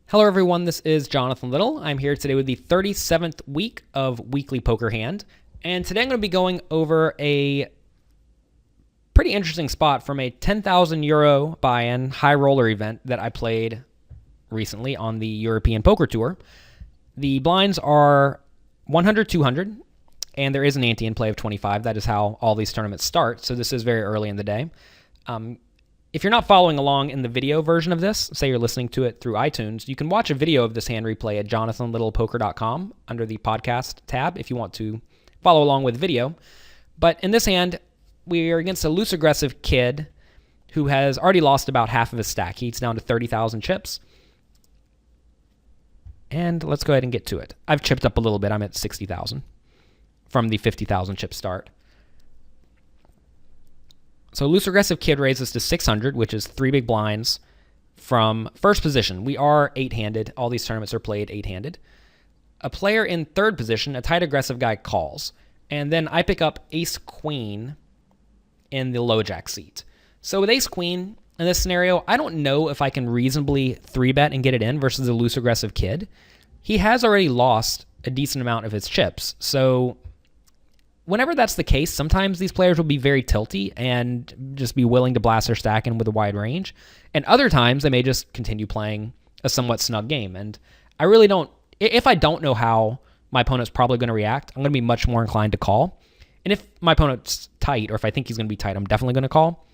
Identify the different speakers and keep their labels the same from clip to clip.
Speaker 1: Hello everyone, this is Jonathan Little. I'm here today with the 37th week of Weekly Poker Hand, and today I'm going to be going over a pretty interesting spot from a 10,000 euro buy-in high roller event that I played recently on the European Poker Tour. The blinds are 100, 200, and there is an ante in play of 25. That is how all these tournaments start, so this is very early in the day. If you're not following along in the video version of this, say you're listening to it through iTunes, you can watch a video of this hand replay at jonathanlittlepoker.com under the podcast tab if you want to follow along with video. But in this hand, we are against a loose aggressive kid who has already lost about half of his stack. He's down to 30,000 chips. And let's go ahead and get to it. I've chipped up a little bit. I'm at 60,000 from the 50,000 chip start. So loose aggressive kid raises to 600, which is 3 big blinds from first position. We are 8-handed. All these tournaments are played 8-handed. A player in third position, a tight aggressive guy, calls. And then I pick up ace-queen in the low jack seat. So with ace-queen in this scenario, I don't know if I can reasonably 3-bet and get it in versus a loose aggressive kid. He has already lost a decent amount of his chips. So whenever that's the case, sometimes these players will be very tilty and just be willing to blast their stack in with a wide range. And other times, they may just continue playing a somewhat snug game. And I really don't, if I don't know how my opponent's probably going to react, I'm going to be much more inclined to call. And if my opponent's tight, or if I think he's going to be tight, I'm definitely going to call.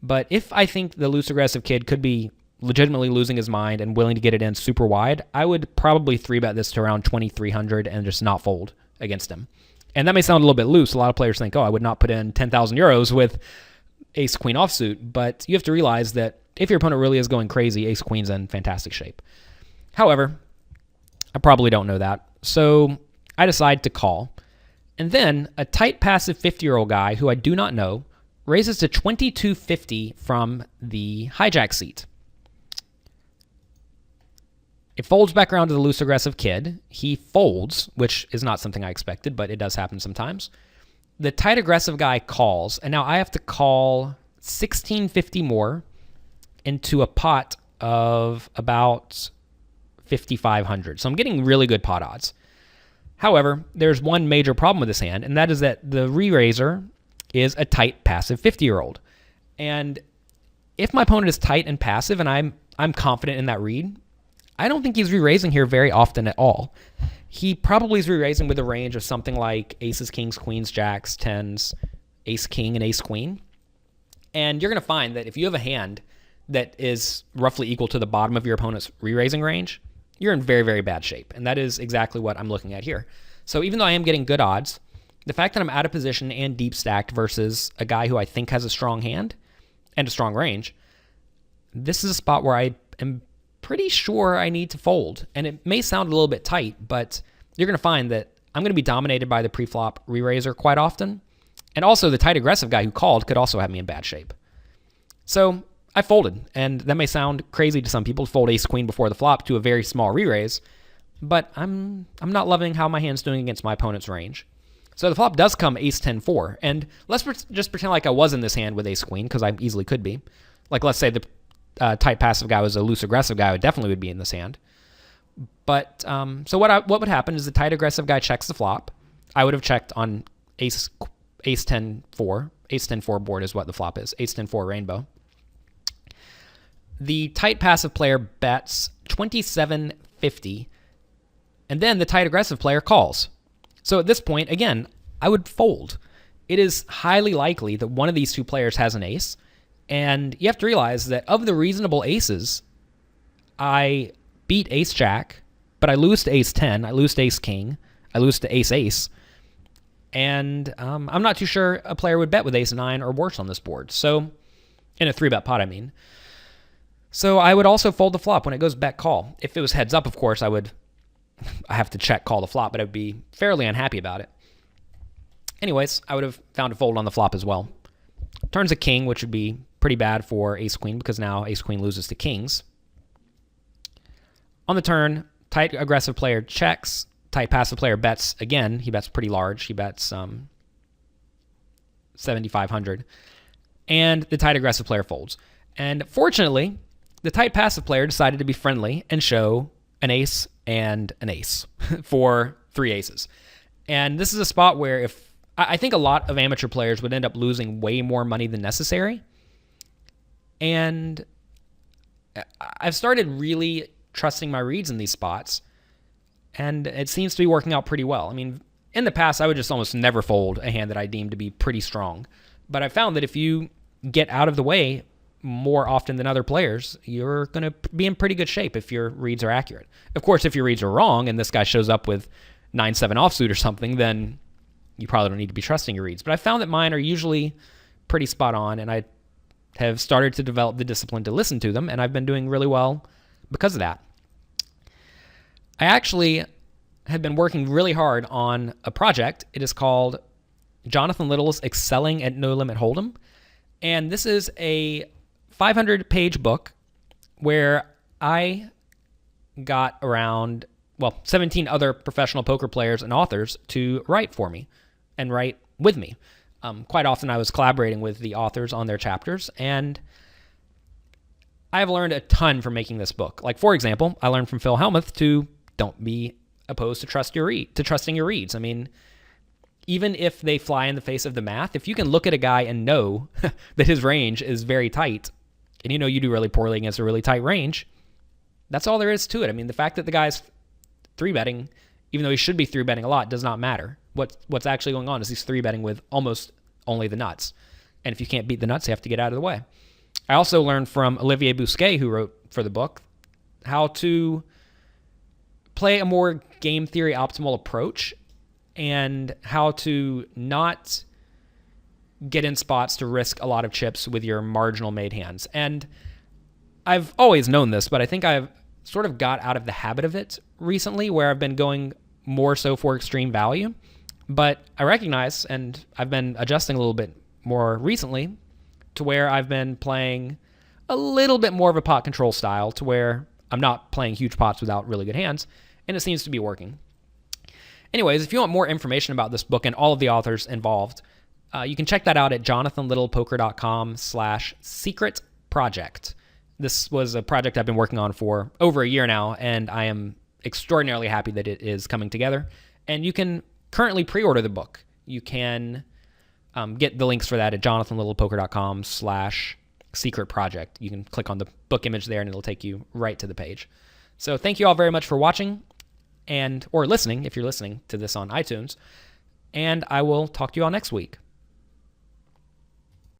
Speaker 1: But if I think the loose aggressive kid could be legitimately losing his mind and willing to get it in super wide, I would probably 3-bet this to around 2,300 and just not fold against him. And that may sound a little bit loose. A lot of players think, oh, I would not put in 10,000 euros with ace-queen offsuit. But you have to realize that if your opponent really is going crazy, ace-queen's in fantastic shape. However, I probably don't know that. So I decide to call. And then a tight passive 50-year-old guy who I do not know raises to 2250 from the hijack seat. It folds back around to the loose aggressive kid. He folds, which is not something I expected, but it does happen sometimes. The tight aggressive guy calls, and now I have to call 1650 more into a pot of about 5,500. So I'm getting really good pot odds. However, there's one major problem with this hand, and that is that the re-raiser is a tight passive 50-year-old. And if my opponent is tight and passive, and I'm confident in that read, I don't think he's re-raising here very often at all. He probably is re-raising with a range of something like aces, kings, queens, jacks, tens, ace-king, and ace-queen. And you're going to find that if you have a hand that is roughly equal to the bottom of your opponent's re-raising range, you're in very, very bad shape. And that is exactly what I'm looking at here. So even though I am getting good odds, the fact that I'm out of position and deep stacked versus a guy who I think has a strong hand and a strong range, this is a spot where I am pretty sure I need to fold. And it may sound a little bit tight, but you're going to find that I'm going to be dominated by the pre-flop re-raiser quite often. And also the tight aggressive guy who called could also have me in bad shape. So I folded, and that may sound crazy to some people to fold ace-queen before the flop to a very small re-raise, but I'm not loving how my hand's doing against my opponent's range. So the flop does come ace-10-4, and let's just pretend like I was in this hand with ace-queen, because I easily could be. Like, let's say the tight passive guy was a loose aggressive guy, I definitely would be in this hand. But so what would happen is the tight aggressive guy checks the flop. I would have checked on ace-10-4. Ace-10-4 board is what the flop is. Ace-10-4 rainbow. The tight passive player bets 2750, and then the tight aggressive player calls. So at this point, again, I would fold. It is highly likely that one of these two players has an ace. And you have to realize that of the reasonable aces, I beat ace-jack, but I lose to ace-10, I lose to ace-king, I lose to ace-ace, and I'm not too sure a player would bet with ace-9 or worse on this board. So, in a 3-bet pot, I mean. So I would also fold the flop when it goes bet call. If it was heads up, of course, I have to check call the flop, but I would be fairly unhappy about it. Anyways, I would have found a fold on the flop as well. Turns a king, which would be pretty bad for ace-queen because now ace-queen loses to kings. On the turn, tight aggressive player checks. Tight passive player bets again. He bets pretty large. He bets 7,500. And the tight aggressive player folds. And fortunately, the tight passive player decided to be friendly and show an ace and an ace for 3 aces. And this is a spot where if I think a lot of amateur players would end up losing way more money than necessary. And I've started really trusting my reads in these spots, and it seems to be working out pretty well. I mean, in the past, I would just almost never fold a hand that I deemed to be pretty strong. But I found that if you get out of the way more often than other players, you're going to be in pretty good shape if your reads are accurate. Of course, if your reads are wrong and this guy shows up with 9-7 offsuit or something, then you probably don't need to be trusting your reads. But I found that mine are usually pretty spot on, and I have started to develop the discipline to listen to them, and I've been doing really well because of that. I actually have been working really hard on a project. It is called Jonathan Little's Excelling at No Limit Hold'em, and this is a 500-page book where I got around 17 other professional poker players and authors to write for me and write with me. Quite often I was collaborating with the authors on their chapters, and I've learned a ton from making this book. Like, for example, I learned from Phil Hellmuth to don't be opposed to trusting your reads. I mean, even if they fly in the face of the math, if you can look at a guy and know that his range is very tight, and you know you do really poorly against a really tight range, that's all there is to it. I mean, the fact that the guy's 3-betting, even though he should be 3-betting a lot, does not matter. What's actually going on is he's 3-betting with almost only the nuts. And if you can't beat the nuts, you have to get out of the way. I also learned from Olivier Bousquet, who wrote for the book, how to play a more game theory optimal approach and how to not get in spots to risk a lot of chips with your marginal made hands. And I've always known this, but I think I've sort of got out of the habit of it recently, where I've been going more so for extreme value. But I recognize, and I've been adjusting a little bit more recently, to where I've been playing a little bit more of a pot control style, to where I'm not playing huge pots without really good hands, and it seems to be working. Anyways, if you want more information about this book and all of the authors involved, you can check that out at jonathanlittlepoker.com/secret project. This was a project I've been working on for over a year now, and I am extraordinarily happy that it is coming together. And you can currently pre-order the book. You can get the links for that at jonathanlittlepoker.com/secret project. You can click on the book image there, and it'll take you right to the page. So thank you all very much for watching or listening, if you're listening to this on iTunes. And I will talk to you all next week.